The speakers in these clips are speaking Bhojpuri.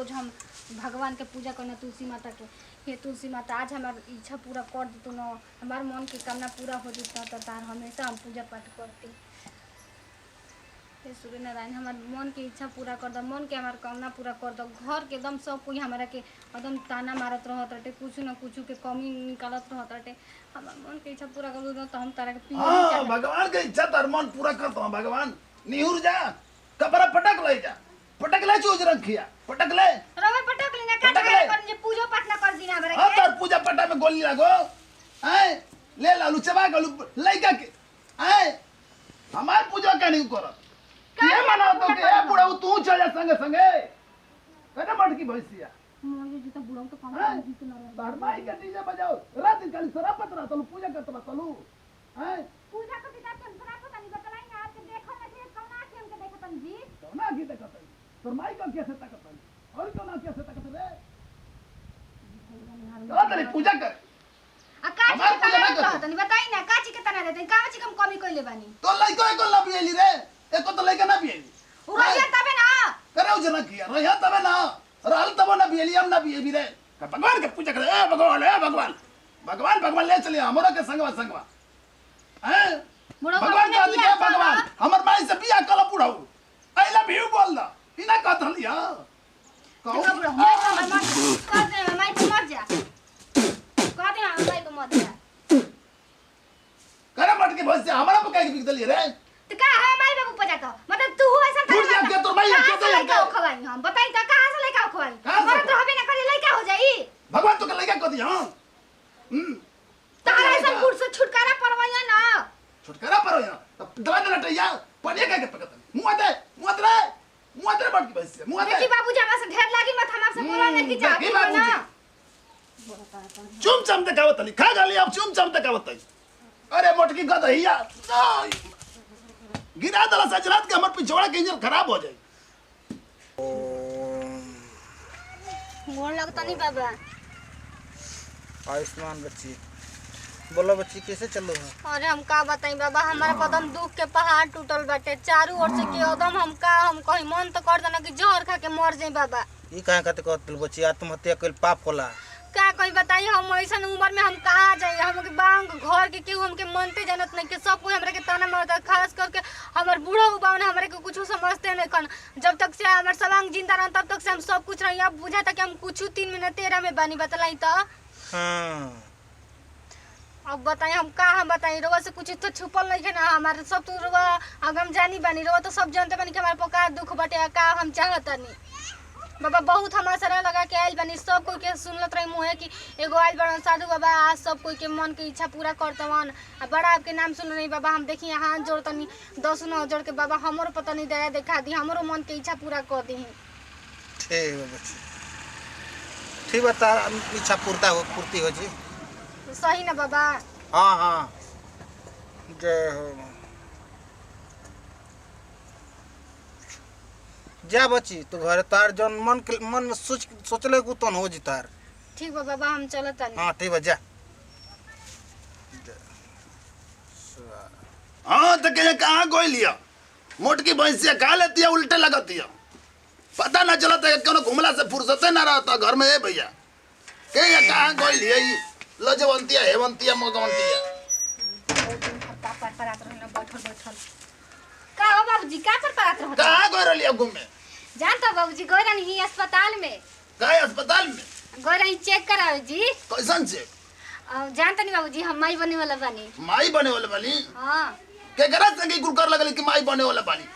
रोज हम भगवान के पूजा करना तुलसी माता के। हे तुलसी माता आज हमार इच्छा पूरा कर देतु न, हमार मन की कामना पूरा हो जता तो तार हमेशा हम पूजा पाठ करती। हे सूर्य नारायण हमार मन की इच्छा पूरा कर दो, मन के हमार कामना पूरा कर दो। घर के एकदम सब कोई हमारा के एकदम ताना मारत रहत रटे, कुछ न कुछ के कमी निकालत रहत रटे। हमार मन के इच्छा पूरा कर दो तो हम तारा के हां भगवान के इच्छा तार मन पूरा करता हूं। भगवान निहुर जा कपड़ा पटक ले जा, पटक ले चूज रखिया, पटक ले रवे पटक लेना का कर जे पूजा पाठ ना कर दीना हमरा के। हां तार पूजा पाठ में गोली लागो हैं ले लालू चबा गलू लइका के हैं हमार पूजा का नहीं करत ये मना तो के ए बुढ़ा तू चल जा संगे संगे कने मटकी भैंसिया मोये जी तो बुढ़ा तो काम जी तो ना तार माई के डीजे बजाओ रात दिन खाली सरापत रहा तलू पूजा करत बा तलू हैं पूजा को किताब के सराप पता नहीं बतलाई ना आपके देखो ना कि कौना के हमके देखतन जी कौना की देखत तोर माई का कैसे ताकत और कौना कैसे ताकत रे का तेरी पूजा कर आ काची के तना रहत नहीं बताई ना काची के तना रहत काची कम कमी कइले बानी तो लइको एको ला पिएली रे एको तो लइका ना पिएली उ रहिया तबे ना कराउ जना किया रहिया तबे ना रहल तब ना पिएली हम ना पिएबी रे भगवान के पूजा करे ए भगवान भगवान भगवान ले चलिए हमरो के संगवा हैं भगवान का दिया भगवान हमर माई से बियाह कला बुढ़ाऊ आई लव यू बोल दा बिना कहत हलिया कहू कह दे माई को मर जा कह दे माई को मर जा करे मट के भैंस से हमरा पकाई के बिक दली रे तो का है माई बाबू पूजा का मतलब तू ऐसा फूट जा के तोर माई के दे लइका खवाई हम बताई त कहां से लइका खवाई मरद रहबे ना करे लइका हो जाई भगवान तो के लइका क दिया तारा ऐसा गुड़ से छुटकारा परवाइया ना छुटकारा पर हो तब दवा न लटैया पड़े के पकत मुंह दे मट की भैंस से मुंह दे देखी बाबूजी हमरा से ढेर लागी मत हमरा से बोला नहीं कि चाहती हो ना चुम चम देखावत हली खा गाली अब चुम चम देखावत हई अरे मोटकी गदहिया गिरा दला सजरात के हमर पिछवाड़ा के इंजन खराब हो जाई मोर लगता नहीं बाबा आयुष्मान बच्ची बोलो बच्ची कैसे चलो है? अरे हम का बताई बाबा हमारा कदम दुख के पहाड़ टूटल बाटे चारों ओर से कि एकदम हम कहीं मन तो कर देना कि जहर खा के मर जाई बाबा ई काहे कहते कहत बच्ची आत्महत्या कइल पाप होला क्या कहीं बताई हम ऐसा उम्र में हम कहाँ जाए हमके बांग घर के केहू हमके मनते जानत नहीं कि सब कोई हमरा के ताना मारता खास करके हमर बूढ़ा उबाव ने हमरा के कुछ समझते नहीं कन जब तक से हमर सवांग जिंदा रहन तब तक से हम सब कुछ रही अब बुझा था कि हम कुछ 3 महीना 13 में बानी बतलाई तो हां अब बताई हम कहाँ बताई रोवा से कुछ तो छुपल नहीं है ना हमारे सब तो रोवा अगर हम जानी बानी रोवा तो सब जानते बानी कि हमारे पका दुख बटे का हम चाहता नहीं बाबा बहुत हमारा सरा लगा के आइल बानी सब कोई के सुनलत रही मुँह कि एगो आइल बड़न साधु बाबा आज सब कोई के मन के इच्छा पूरा करतवन आ बड़ा आपके नाम सुन रही बाबा हम देखी हाथ जोड़तनी 10 जोड़ के बाबा हमरो पता नहीं दया दिखा दी हमरो मन के इच्छा पूरा कर दी ठीक है बच्ची ठीक बता इच्छा पूर्ति हो जी सही ना बाबा हाँ जय हो जा बच्ची तू घर तार जन मन में सोचले को तन हो जी तार ठीक बा बाबा हम चलत तानी हां ठीक बा जा हां तो के कहां गोई लिया मोटकी भैंस से खा लेती है उल्टे लगती है पता ना चलता है कोनो घुमला से फुर्सत ना रहता घर में ए भैया के कहां गोई लिया ई लजवंतिया हेवंतिया मोगवंतिया बैठल का हो बाबूजी का पर परात रहत कहां गोई रलिया घूमे जानता बाबूजी गए रही अस्पताल में गए अस्पताल में गए रही चेक करावे जी कैसन से जानता नहीं बाबूजी हम माई बने वाला बानी माई बने वाले बानी हां के करा संगे गुल कर लगल कि माई बने वाला बानी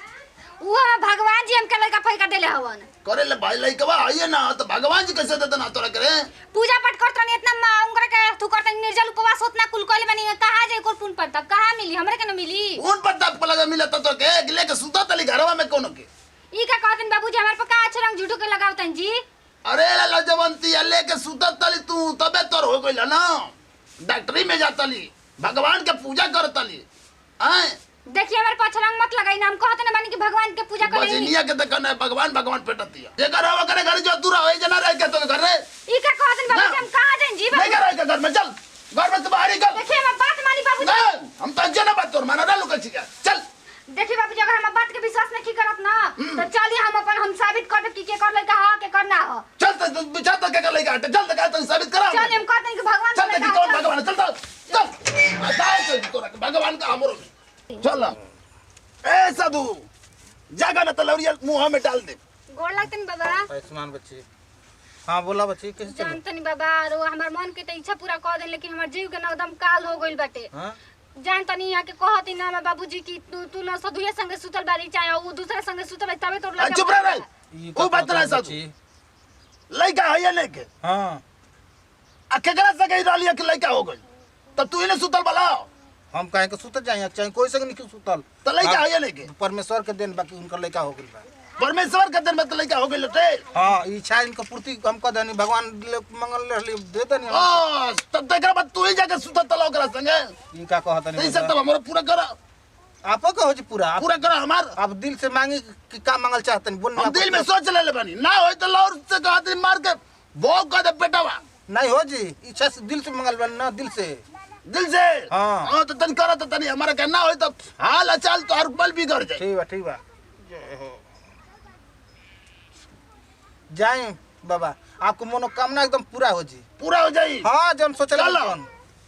वो भगवान जी हमके लड़का फैका देले हवन करे ले भाई लइकवा आइए ना तो भगवान जी कैसे देता ना तोरा करे पूजा पाठ करत रहनी इतना उंगरा के तू करत निर्जल उपवास उतना कुल कोले बनी कहां जाए कोन पुन पड़ता कहां मिली हमरे के न मिली कौन पत्ता पलगा मिला तो के लेके सुता तली घरवा में कोनो के ई का कहतन बाबूजी हमर पर का अच्छा रंग झूठो के लगावतन जी अरे लजवंती लेके सुता तली तू तबे तोर हो गइल ना डॉक्टरी में जातली भगवान के पूजा करतली हैं देखिए हमारे पाछे रंग मत लगाई ना हम कहते ना बानी कि भगवान के पूजा करी बजनिया के देखन है भगवान पेटती है जेकर हवा करे घर जो दूर होई जना रह के तो घर रे ई का कहतन बाबूजी हम कहां जाएं जी नहीं कर के घर में चल घर में तो बाहर निकल देखिए हम बात मानी बाबूजी हम तो जना बात तोर माना ना लुकल छी चल देखिए बाबूजी अगर हम बात के विश्वास नहीं करत ना तो चलिए हम अपन हम साबित कर दे कि के कर ले कहा के ओकर ना हो। चल तो बिछा तो के लइका हटे चल तो तन साबित करा चल हम कहते हैं कि भगवान चल तो कौन भगवान चल चल बताए तो तोरा भगवान का हमरो चल ए साधु जागा ना तलवरिया मुंह में डाल दे गोड़ लगते नहीं बाबा। आयुष्मान बच्ची हाँ बोला बच्ची कैसे चल जानते नहीं बाबा रो हमार मन के तो इच्छा पूरा कर दे लेकिन हमार जीव के ना एकदम काल हो गइल बाटे। हां जानता नहीं यहाँ के कहती ना मैं बाबूजी की तू ना सधुए संगे सुतल बारी चाहे वो दूसरे संगे सुतल तबे तोर लगे। चुप रह कोई बात ना साधु लइका है या लेके हां आ केकरा से गई रहलिया कि लइका हो गई तब तू इने सुतल बला हम काहे के सुतल जाए चाहे कोई संग नहीं सुतल तो लइका है या लेके परमेश्वर के देन बाकी उनका लइका हो गइल बा परमेश्वर के दिन में तो लइका हो गई लटे हां इच्छा इनका पूर्ति हम कर देनी भगवान मंगल रहली दे देनी ओ तब तक बाद तू ही जाके सुतल तलाव करा संगे ई का कहत नहीं नहीं सब तब हमरा पूरा करा आपो का हो जी पूरा पूरा करा हमार आप दिल से मांगे कि का मांगल चाहतन बोल हम दिल में सोच ले बानी ना होय तो लौर से कहत मार के वो का दे बेटावा नहीं हो जी इच्छा से दिल से मंगल बन ना दिल से हाँ। हां तो तन करा तो तनी हमारा कहना होय तो हाल चाल तो हर पल बिगड़ जाए ठीक बा जाए बाबा आपको मनोकामना एकदम पूरा हो जी पूरा हो जाई हाँ जब सोचल चलो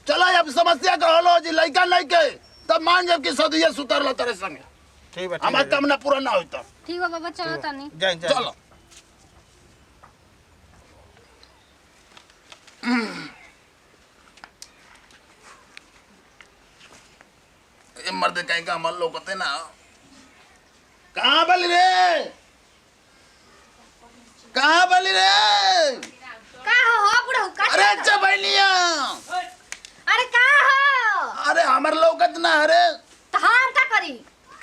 चलो अब समस्या का हल हो जी लइका नहीं के तब मान जब कि सदिया सुतर लो तेरे संगे ठीक बा हमार कामना पूरा ना होई तो ठीक है बाबा चलो तनी जाए चलो ये मर्द कहीं का मन लोकते ना कहाँ बली रे कहाँ बली रे का हो बुढ़ऊ का अरे अच्छा बहनिया अरे का हो अरे हमार लोकत ना अरे तो हम का करी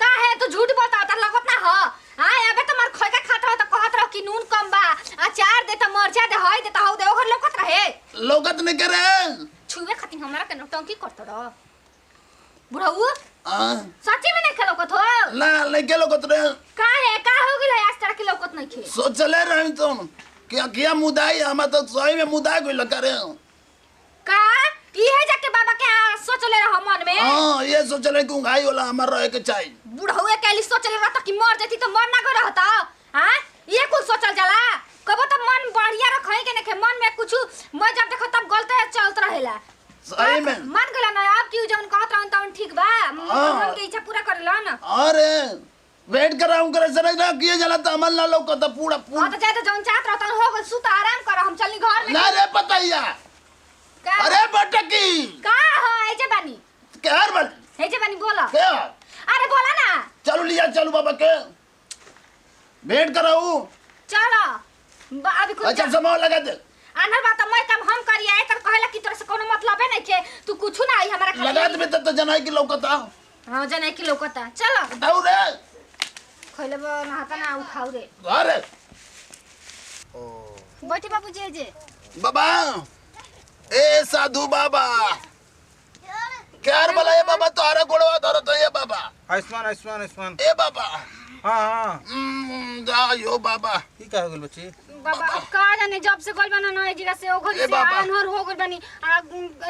का है तू झूठ बोलता त लगत ना हो हां अबे तो मार खोय का खाता हो त कहत रह कि नून कम बा अचार दे त मरचा दे होय दे त हो दे ओकर लोकत रहे लोकत नहीं करे छुए खातिर हमरा के नौटंकी करत रह बुढ़ऊ हाँ सच्ची में नहीं खेलो कत हो ना लेके लोकत रे का है का हो गेल है आज तरह की लोकत नहीं खे सोचले रही तुम क्या किया मुदाई हम तो सही में मुदाई कोई लगा रहे हो का ई है जाके बाबा के सोच ले रहा मन में हाँ ये सोचले कि उंगाई वाला हमार रहे के चाहिए बुढ़ऊ के लिए सोच ले रहता कि मर जती तो मर ना गो रहता हां ये कुछ सोचल जाला कबो तो मन बढ़िया रखई के नहीं मन में कुछ मैं जब देखो तब गलते चलत रहेला सही में मन गला ना आप क्यों जौन कहत रहन तौन ठीक बा मन के इच्छा पूरा करला ना अरे वेट कर रहा हूँ करे से ना किए जला तो अमल ना लोग तो पूरा हां तो जाए तो जौन चाहत रहता हो गल सुत आराम कर हम चलनी घर में ना रे पताइया का अरे बटकी का हो ऐजे बानी कहर बल ऐजे बानी बोला क्या अरे बोला ना चलो लिया चलो बाबा के वेट कर रहा हूँ चलो अभी कुछ अच्छा समय लगा दे आनर बात मैं काम हम करिया एकर कहला कि तोरा से कोनो मतलब है नहीं के तू कुछ ना आई हमरा खातिर लगा दे तो जनाई की लौकता हां जने की लौकता चलो दाऊ रे खइले नहाता ना उठाऊ रे अरे ओ बैठी बाबूजी जे बाबा ए साधु बाबा क्या रे बोला ये बाबा तोहरा गोड़वा धरो तो ये बाबा आयुष्मान आयुष्मान आयुष्मान ए बाबा हाँ हाँ जा यो बाबा की का हो गेल बच्ची बाबा का जाने जब से गोल बना ना जगह से ओघर ए से बाबा। आनहर हो गइल बनी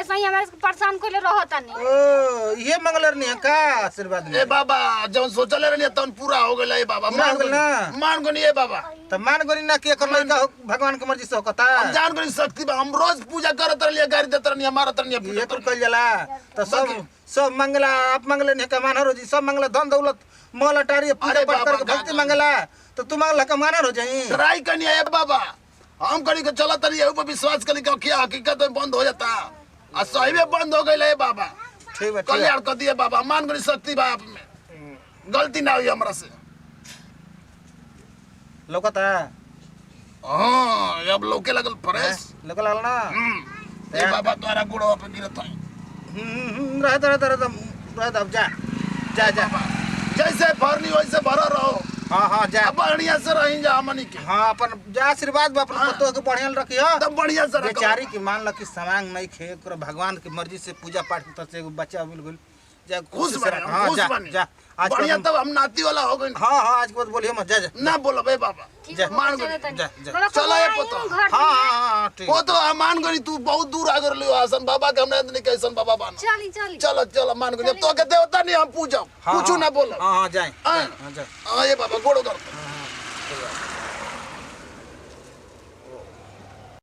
ऐसा ही हमारे परेशान कोले रहता नहीं ओ ये मंगलर नहीं है का आशीर्वाद में ए बाबा जब सोचले रहनी तन पूरा हो गेल ए बाबा पूरा हो गेल ना? मान को नहीं ए बाबा तो मान गोरी ना कि एकर लड़का भगवान के मर्जी से होकता हम जान को शक्ति बा हम रोज पूजा करत रहलिए गाड़ी देत रहनी हमारा तरनी ये पूजा तो कल जाला तो सब मंगला आप मंगले नहीं का मानर हो जी सब मंगला धन दौलत मोल अटारी पूजा अरे पाठ बाबा, करके भक्ति मंगला तो तू मंगला का मानर हो जाई ट्राई करनी है बाबा हम करी के चलत रही ऊपर विश्वास करी के क्या हकीकत में बंद हो जाता आ सही में बंद हो गइल है बाबा ठीक बा ठीक कल्याण कर दिए बाबा मान करी शक्ति बा आप में गलती ना हुई हमरा से लोकता हां अब लोके लगल फ्रेश लोकल आल ना ए बाबा द्वारा गुड़ो पे गिरत है रह अब जा जा जा जैसे भरनी वैसे भरा रहो हाँ हाँ जा अब बढ़िया से रही जा हमनी के हाँ अपन जा आशीर्वाद बा अपन पतो के बढ़िया रखी हो तब बढ़िया से रखो बेचारी की मान ल कि समांग नहीं खे ओकरा भगवान की मर्जी से पूजा पाठ के तरफ से एगो बच्चा मिल गेल जा खुश से बने हाँ खुश जा बने जा आज बढ़िया तब हम नाती वाला हो गए हाँ हाँ आज के बाद बोलिए मत जा जा ना बोलो बे बाबा जा मान चलो गई तनी जा, जा। बाबा चलो ये कब पतो। आई घर हाँ में? हाँ हाँ ठीक वो तो मान गई तू बहुत दूर आ गए आसन बाबा के हमने नहीं कैसन बाबा बानो चली चली चलो चलो मान गई तो के देवता नहीं हम पूछो हाँ, पूछू हाँ, ना बोलो हाँ हाँ जाए हाँ। हाँ जा हाँ ये बाबा गोड़ो कर